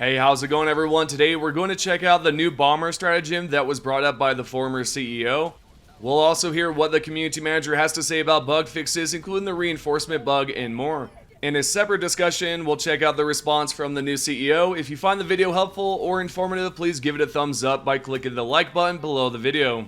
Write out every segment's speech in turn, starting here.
Hey, how's it going everyone? Today we're going to check out the new bomber stratagem that was brought up by the former CEO. We'll also hear what the community manager has to say about bug fixes, including the reinforcement bug and more. In a separate discussion, we'll check out the response from the new CEO. If you find the video helpful or informative, please give it a thumbs up by clicking the like button below the video.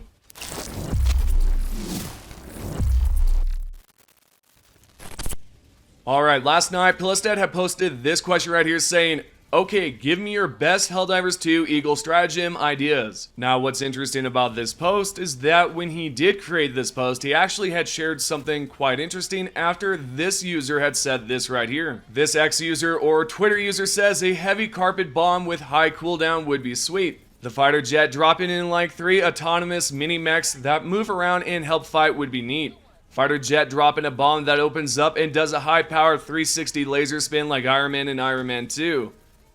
Alright, last night, Pilistad had posted this question right here saying, okay, give me your best Helldivers 2 Eagle stratagem ideas. Now, what's interesting about this post is that when he did create this post, he actually had shared something quite interesting after this user had said this right here. This X user or Twitter user says a heavy carpet bomb with high cooldown would be sweet. The fighter jet dropping in like 3 autonomous mini mechs that move around and help fight would be neat. Fighter jet dropping a bomb that opens up and does a high power 360 laser spin like Iron Man and Iron Man 2.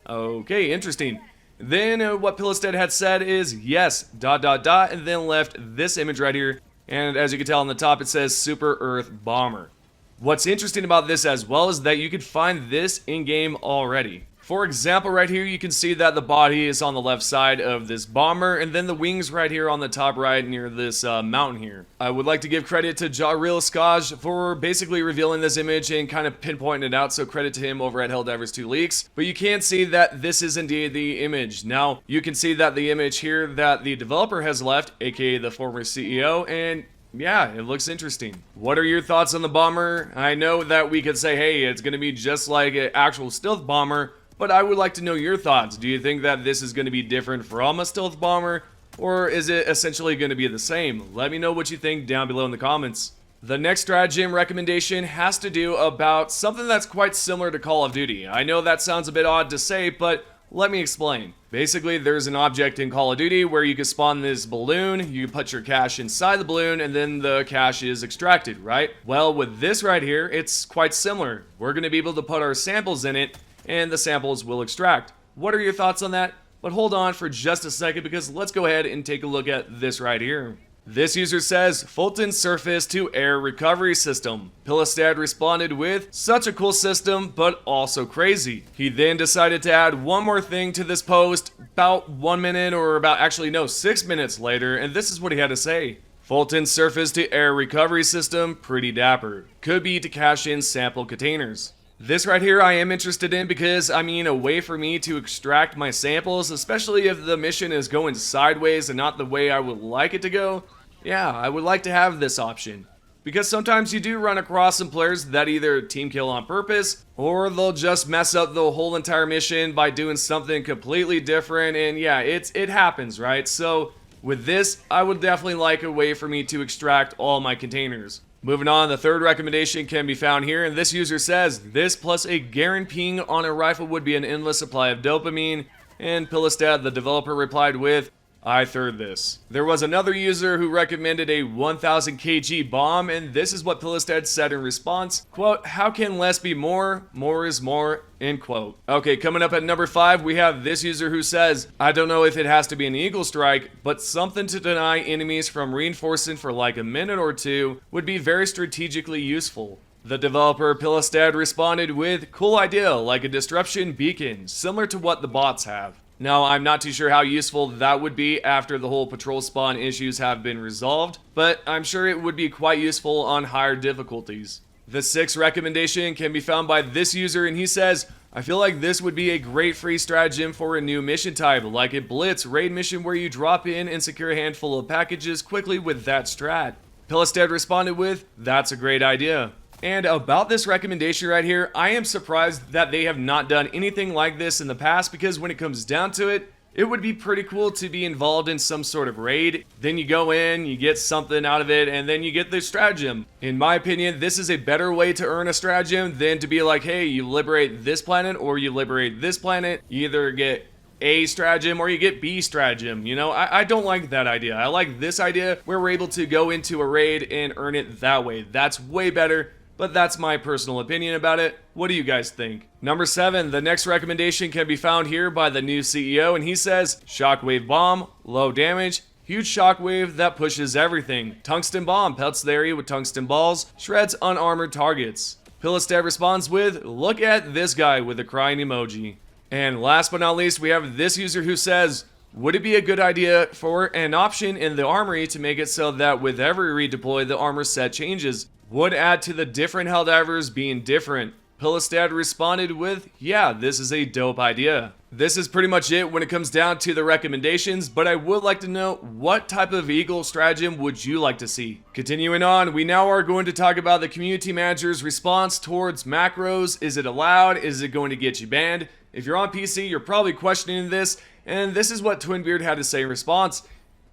Okay, interesting. Then what Pilistad had said is yes, ... and then left this image right here. And as you can tell on the top, it says Super Earth Bomber. What's interesting about this as well is that you could find this in-game already. For example, right here, you can see that the body is on the left side of this bomber, and then the wings right here on the top right near this mountain here. I would like to give credit to Jarril Skaj for basically revealing this image and kind of pinpointing it out, so credit to him over at Helldivers 2 Leaks. But you can see that this is indeed the image. Now, you can see that the image here that the developer has left, aka the former CEO, and yeah, it looks interesting. What are your thoughts on the bomber? I know that we could say, hey, it's going to be just like an actual stealth bomber, but I would like to know your thoughts. Do you think that this is going to be different from a stealth bomber, or is it essentially going to be the same? Let me know what you think down below in the comments. The next stratagem recommendation has to do about something that's quite similar to Call of Duty. I know that sounds a bit odd to say, but let me explain. Basically, there's an object in Call of Duty where you can spawn this balloon, you put your cash inside the balloon, and then the cash is extracted, right? Well, with this right here, it's quite similar. We're going to be able to put our samples in it, and the samples will extract. What are your thoughts on that? But hold on for just a second, because let's go ahead and take a look at this right here. This user says, Fulton surface to air recovery system. Pilistad responded with, such a cool system, but also crazy. He then decided to add one more thing to this post about 1 minute, or about actually no, 6 minutes later, and this is what he had to say. Fulton surface to air recovery system, pretty dapper. Could be to cache in sample containers. This right here I am interested in because, I mean, a way for me to extract my samples, especially if the mission is going sideways and not the way I would like it to go, yeah, I would like to have this option. Because sometimes you do run across some players that either team kill on purpose, or they'll just mess up the whole entire mission by doing something completely different, and yeah, it happens, right? So, with this, I would definitely like a way for me to extract all my containers. Moving on, the third recommendation can be found here, and this user says, this plus a guaranteeing on a rifle would be an endless supply of dopamine, and Pilistad, the developer, replied with, I third this. There was another user who recommended a 1000 kg bomb, and this is what Pilistad said in response, quote, how can less be more? More is more, end quote. Okay, coming up at number 5, we have this user who says, I don't know if it has to be an eagle strike, but something to deny enemies from reinforcing for like a minute or two would be very strategically useful. The developer Pilistad responded with, cool idea, like a disruption beacon, similar to what the bots have. Now, I'm not too sure how useful that would be after the whole patrol spawn issues have been resolved, but I'm sure it would be quite useful on higher difficulties. The sixth recommendation can be found by this user, and he says, I feel like this would be a great free stratagem for a new mission type, like a blitz raid mission where you drop in and secure a handful of packages quickly with that strat. Pilistad responded with, that's a great idea. And about this recommendation right here, I am surprised that they have not done anything like this in the past, because when it comes down to it, it would be pretty cool to be involved in some sort of raid. Then you go in, you get something out of it, and then you get the stratagem. In my opinion, this is a better way to earn a stratagem than to be like, hey, you liberate this planet or you liberate this planet. You either get A stratagem or you get B stratagem. You know, I don't like that idea. I like this idea where we're able to go into a raid and earn it that way. That's way better. But that's my personal opinion about it. What do you guys think? Number 7, the next recommendation can be found here by the new CEO, and he says, shockwave bomb, low damage, huge shockwave that pushes everything. Tungsten bomb, pelts the area with tungsten balls, shreds unarmored targets. Pilistad responds with, look at this guy with a crying emoji. And last but not least, we have this user who says, would it be a good idea for an option in the armory to make it so that with every redeploy, the armor set changes? Would add to the different Helldivers being different. Pillistad responded with, yeah, this is a dope idea. This is pretty much it when it comes down to the recommendations, but I would like to know, what type of Eagle stratagem would you like to see? Continuing on, we now are going to talk about the community manager's response towards macros. Is it allowed? Is it going to get you banned? If you're on PC, you're probably questioning this, and this is what Twinbeard had to say in response.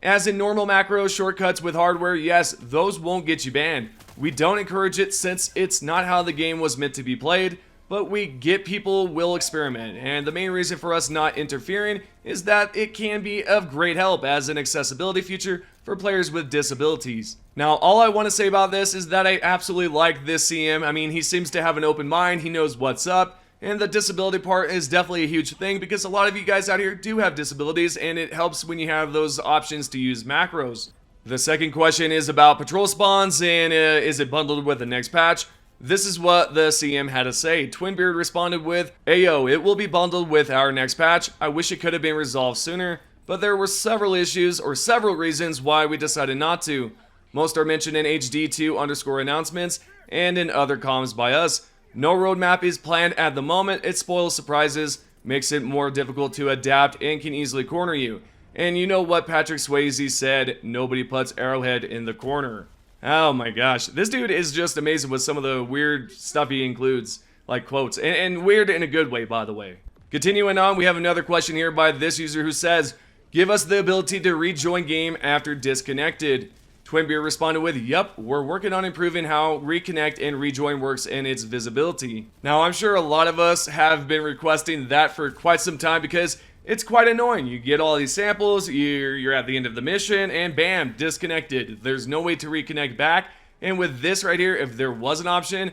As in normal macro shortcuts with hardware, yes, those won't get you banned. We don't encourage it since it's not how the game was meant to be played, but we get people will experiment, and the main reason for us not interfering is that it can be of great help as an accessibility feature for players with disabilities. Now, all I want to say about this is that I absolutely like this CM. I mean, he seems to have an open mind, he knows what's up, and the disability part is definitely a huge thing because a lot of you guys out here do have disabilities, and it helps when you have those options to use macros. The second question is about patrol spawns and is it bundled with the next patch? This is what the CM had to say. Twinbeard responded with, Ayo, it will be bundled with our next patch. I wish it could have been resolved sooner, but there were several issues or several reasons why we decided not to. Most are mentioned in HD2_ announcements and in other comms by us. No roadmap is planned at the moment. It spoils surprises, makes it more difficult to adapt, and can easily corner you. And you know what Patrick Swayze said, nobody puts Arrowhead in the corner. Oh my gosh, this dude is just amazing with some of the weird stuff he includes, like quotes, and weird in a good way, by the way. Continuing on, we have another question here by this user who says, give us the ability to rejoin game after disconnected. Twinbeard responded with, yup, we're working on improving how reconnect and rejoin works and its visibility. Now, I'm sure a lot of us have been requesting that for quite some time because it's quite annoying. You get all these samples, you're at the end of the mission, and bam, disconnected. There's no way to reconnect back. And with this right here, if there was an option,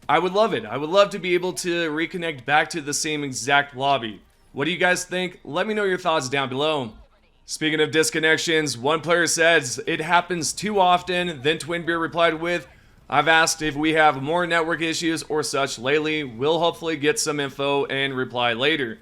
I would love it. I would love to be able to reconnect back to the same exact lobby. What do you guys think? Let me know your thoughts down below. Speaking of disconnections, one player says, it happens too often. Then Twinbeard replied with, I've asked if we have more network issues or such lately. We'll hopefully get some info and reply later.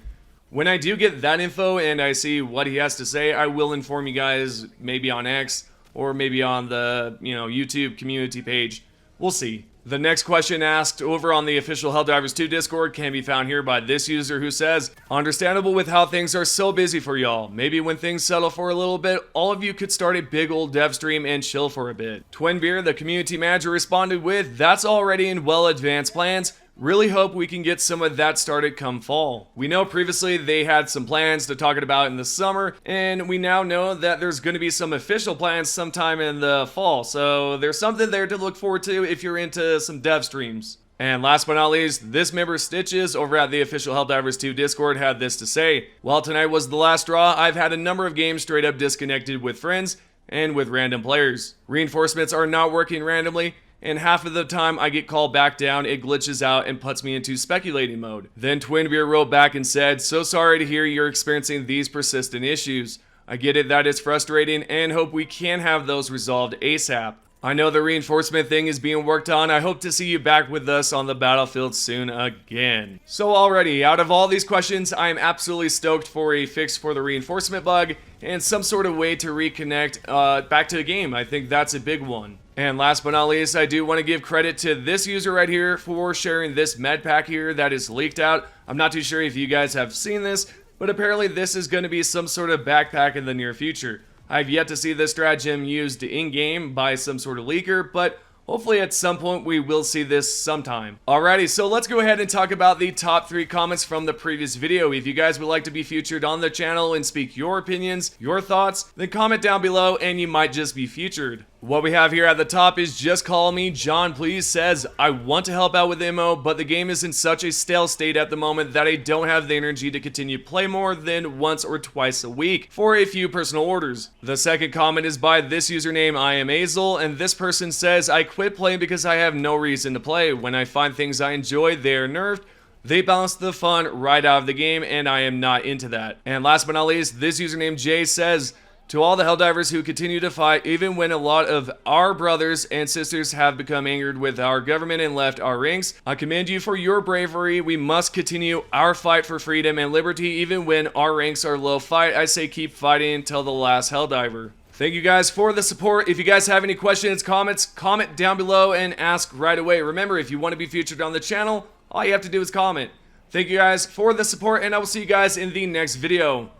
When I do get that info and I see what he has to say, I will inform you guys maybe on X or maybe on the, YouTube community page. We'll see. The next question asked over on the official Helldivers 2 Discord can be found here by this user who says, understandable with how things are so busy for y'all. Maybe when things settle for a little bit, all of you could start a big old dev stream and chill for a bit. Twinbeard, the community manager, responded with, that's already in well advanced plans. Really hope we can get some of that started come fall. We know previously they had some plans to talk about in the summer, and we now know that there's going to be some official plans sometime in the fall, so there's something there to look forward to if you're into some dev streams. And last but not least, this member Stitches over at the official Helldivers 2 Discord had this to say, while tonight was the last draw, I've had a number of games straight up disconnected with friends and with random players. Reinforcements are not working randomly, and half of the time I get called back down, it glitches out and puts me into speculating mode. Then Twinbeard wrote back and said, so sorry to hear you're experiencing these persistent issues. I get it that it's frustrating and hope we can have those resolved ASAP. I know the reinforcement thing is being worked on. I hope to see you back with us on the battlefield soon again. So already, out of all these questions, I am absolutely stoked for a fix for the reinforcement bug and some sort of way to reconnect back to the game. I think that's a big one. And last but not least, I do want to give credit to this user right here for sharing this med pack here that is leaked out. I'm not too sure if you guys have seen this, but apparently this is going to be some sort of backpack in the near future. I've yet to see this stratagem used in-game by some sort of leaker, but hopefully at some point we will see this sometime. Alrighty, so let's go ahead and talk about the top 3 comments from the previous video. If you guys would like to be featured on the channel and speak your opinions, your thoughts, then comment down below and you might just be featured. What we have here at the top is Just Call Me John Please says, I want to help out with MO, but the game is in such a stale state at the moment that I don't have the energy to continue play more than once or twice a week for a few personal orders. The second comment is by this username I am Azel, and this person says, I quit playing because I have no reason to play. When I find things I enjoy, they are nerfed. They balance the fun right out of the game, and I am not into that. And last but not least, this username Jay says, To all the Helldivers who continue to fight, even when a lot of our brothers and sisters have become angered with our government and left our ranks, I commend you for your bravery. We must continue our fight for freedom and liberty, even when our ranks are low. Fight, I say keep fighting until the last Helldiver. Thank you guys for the support. If you guys have any questions, comments, comment down below and ask right away. Remember, if you want to be featured on the channel, all you have to do is comment. Thank you guys for the support, and I will see you guys in the next video.